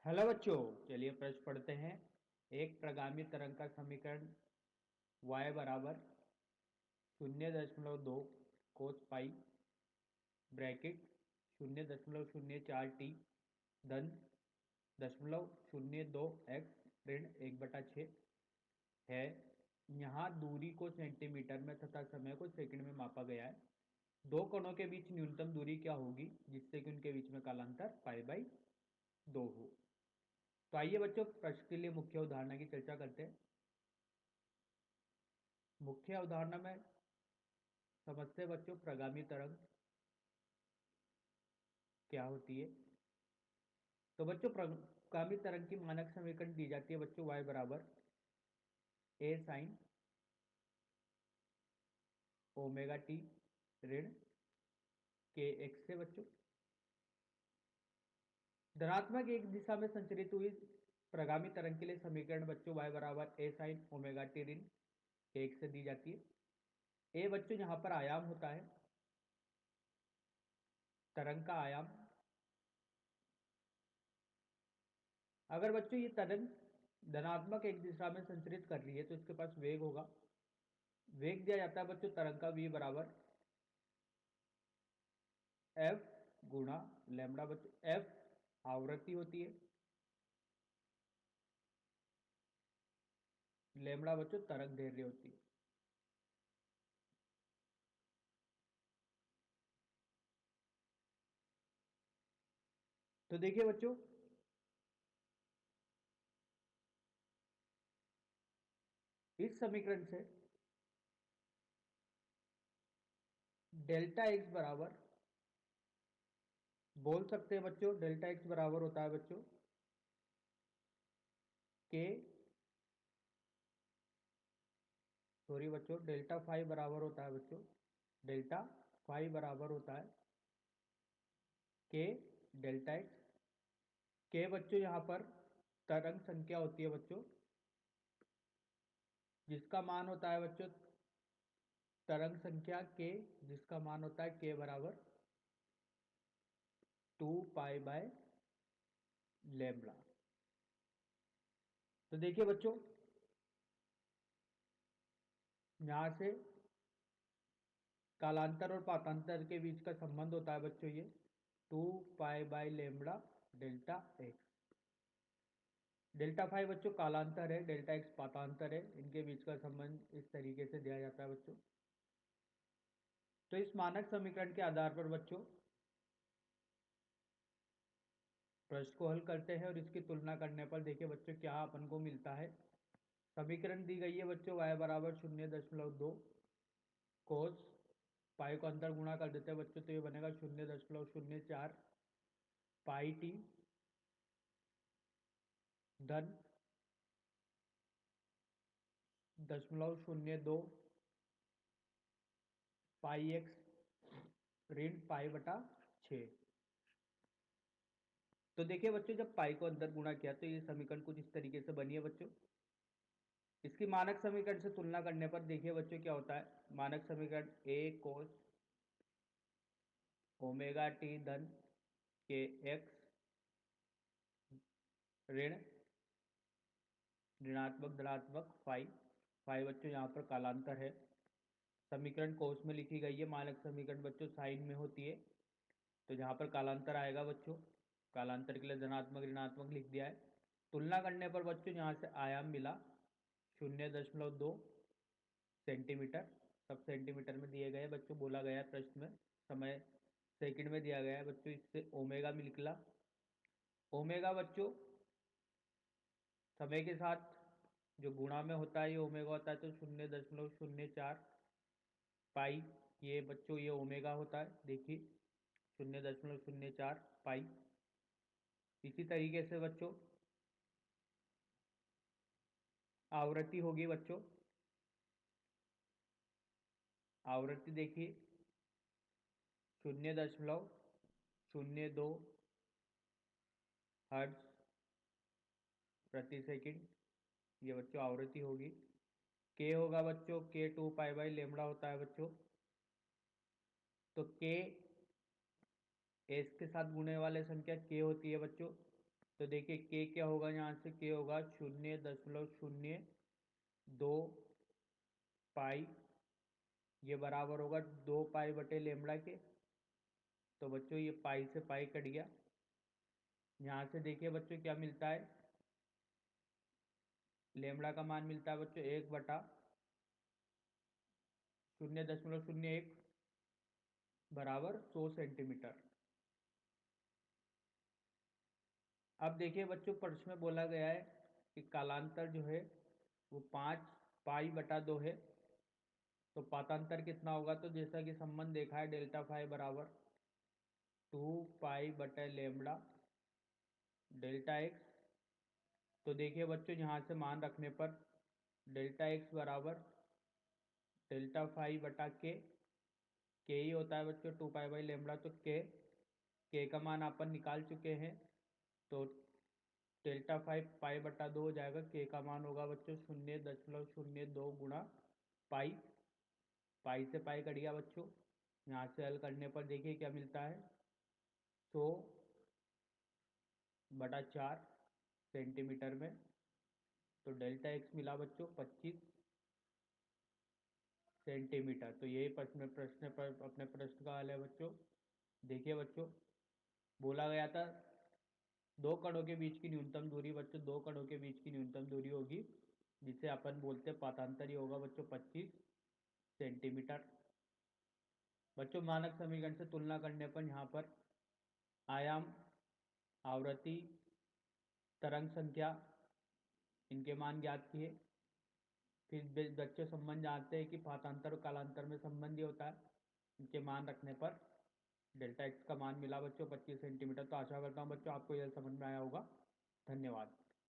Hello बच्चों, चलिए प्रश्न पढ़ते हैं। एक प्रगामी तरंग का समीकरण y बराबर 0.2 कोस पाई ब्रैकेट 0.04 t धन 0.02 x ऋण 1/6 है। यहाँ दूरी को सेंटीमीटर में तथा समय को सेकंड में मापा गया है। दो कणों के बीच न्यूनतम दूरी क्या होगी जिससे कि उनके बीच में कालांतर π/2 हो। तो आइए बच्चों प्रश्न के लिए मुख्य उदाहरण की चर्चा करते हैं। मुख्य उदाहरण में समझते हैं बच्चों प्रगामी तरंग क्या होती है। तो बच्चों प्रगामी तरंग की मानक समीकरण दी जाती है बच्चों y बराबर a साइन ओमेगा टी ऋण के एक्स से बच्चों। धनात्मक एक दिशा में संचरित हुई प्रगामी तरंग के लिए समीकरण बच्चों y बराबर a साइन ओमेगा टी ऋण के एक्स से दी जाती है। a बच्चों यहाँ पर आयाम होता है, तरंग का आयाम। अगर बच्चों ये तरंग धनात्मक एक दिशा में संचरित कर रही है तो इसके पास वेग होगा। वेग दिया जाता है बच्चों तरंग का v बराबर एफ गुणा लैम्बडा। बच्चों एफ आवृत्ति होती है, लैम्बडा बच्चों तरंग दैर्ध्य होती है। तो देखिए बच्चों, इस समीकरण से डेल्टा एक्स बराबर बोल सकते हैं बच्चों, डेल्टा एक्स बराबर होता है बच्चों के सॉरी बच्चों डेल्टा फाइव बराबर होता है बच्चों, डेल्टा फाइव बराबर होता है के डेल्टा एक्स। के बच्चों यहाँ पर तरंग संख्या होती है बच्चों, जिसका मान होता है बच्चों तरंग संख्या के, जिसका मान होता है के बराबर 2 पाई/लैम्बडा। तो देखिए बच्चों, यहां से कालांतर और पातांतर के बीच का संबंध होता है बच्चों ये 2 पाई/लैम्बडा डेल्टा एक्स। डेल्टा फाइव बच्चों कालांतर है, डेल्टा एक्स पातांतर है, इनके बीच का संबंध इस तरीके से दिया जाता है बच्चों। तो इस मानक समीकरण के आधार पर बच्चों प्रश्न को हल करते हैं और इसकी तुलना करने पर देखिए बच्चों क्या अपन को मिलता है। समीकरण दी गई है बच्चों y बराबर 0.2 कोस पाई को अंदर गुणा कर देते हैं बच्चों तो ये बनेगा 0.04 पाई टी धन 0.02 पाई एक्स ऋण π/6। तो देखिए बच्चों जब पाई को अंदर गुणा किया तो ये समीकरण कुछ इस तरीके से बनी है बच्चों। इसकी मानक समीकरण से तुलना करने पर देखिए बच्चों क्या होता है। मानक समीकरण a कोस ओमेगा टी धन के एक्स ऋण ऋणात्मक धनात्मक फाइव। फाइव बच्चों यहाँ पर कालांतर है। समीकरण कोस में लिखी गई है, मानक समीकरण बच्चों साइन में होती है, तो जहाँ पर कालांतर आएगा बच्चों, कालांतर के लिए धनात्मक ऋणात्मक लिख दिया है। तुलना करने पर बच्चों यहाँ से आयाम मिला 0.2 सेंटीमीटर, सब सेंटीमीटर में दिए गए बच्चों, बोला गया है प्रश्न में, समय सेकंड में दिया गया है बच्चों। इससे ओमेगा में निकला। ओमेगा बच्चों समय के साथ जो गुणा में होता है ये ओमेगा होता है, तो 0.04 पाई, ये बच्चों ये ओमेगा होता है देखिए 0.04 पाई। इसी तरीके से बच्चों आवृत्ति होगी बच्चों, आवृत्ति देखिए 0.02 हर्ट्ज प्रति सेकंड, ये बच्चों आवृत्ति होगी। के होगा बच्चों के 2 पाई/लैम्बडा होता है बच्चों, तो के एस के साथ गुणे वाले संख्या के होती है बच्चों तो देखिए के क्या होगा, यहाँ से के होगा 0.02 पाई, ये बराबर होगा 2 पाई/λ के। तो बच्चों ये पाई से पाई कट गया। यहाँ से देखिए बच्चों क्या मिलता है, लेमड़ा का मान मिलता है बच्चों 1/0.01 बराबर 100 सेंटीमीटर। अब देखिए बच्चों प्रश्न में बोला गया है कि कालांतर जो है वो 5 पाई/2 है। तो पातांतर कितना होगा, तो जैसा कि संबंध देखा है डेल्टा फाई बराबर 2 पाई/λ डेल्टा एक्स। तो देखिए बच्चों यहाँ से मान रखने पर डेल्टा एक्स बराबर डेल्टा फाई बटा के ही होता है बच्चों 2 पाई/λ। तो के का मान अपन निकाल चुके हैं। तो डेल्टा फाइव पाई/2 हो जाएगा, के का मान होगा बच्चों 0.02 गुणा पाई। पाई से पाई कट गया बच्चों। यहाँ से हल करने पर देखिए क्या मिलता है, 100/4 सेंटीमीटर में। तो डेल्टा एक्स मिला बच्चों 25 सेंटीमीटर। तो यही प्रश्न पर अपने प्रश्न का हल है बच्चों। देखिए बच्चों बोला गया था दो कणों के बीच की न्यूनतम दूरी, बच्चों दो कणों के बीच की न्यूनतम दूरी होगी जिसे अपन बोलते हैं पातांतर, ही होगा बच्चों 25 सेंटीमीटर। बच्चों मानक समीकरण से तुलना करने पर यहाँ पर आयाम, आवृत्ति, तरंग संख्या, इनके मान ज्ञात किए। फिर बच्चे संबंध जानते हैं कि पातांतर और कालांतर में संबंध ही होता है। इनके मान रखने पर डेल्टा एक्स का मान मिला बच्चों 25 सेंटीमीटर। तो आशा करता हूँ बच्चों आपको यह समझ में आया होगा। धन्यवाद।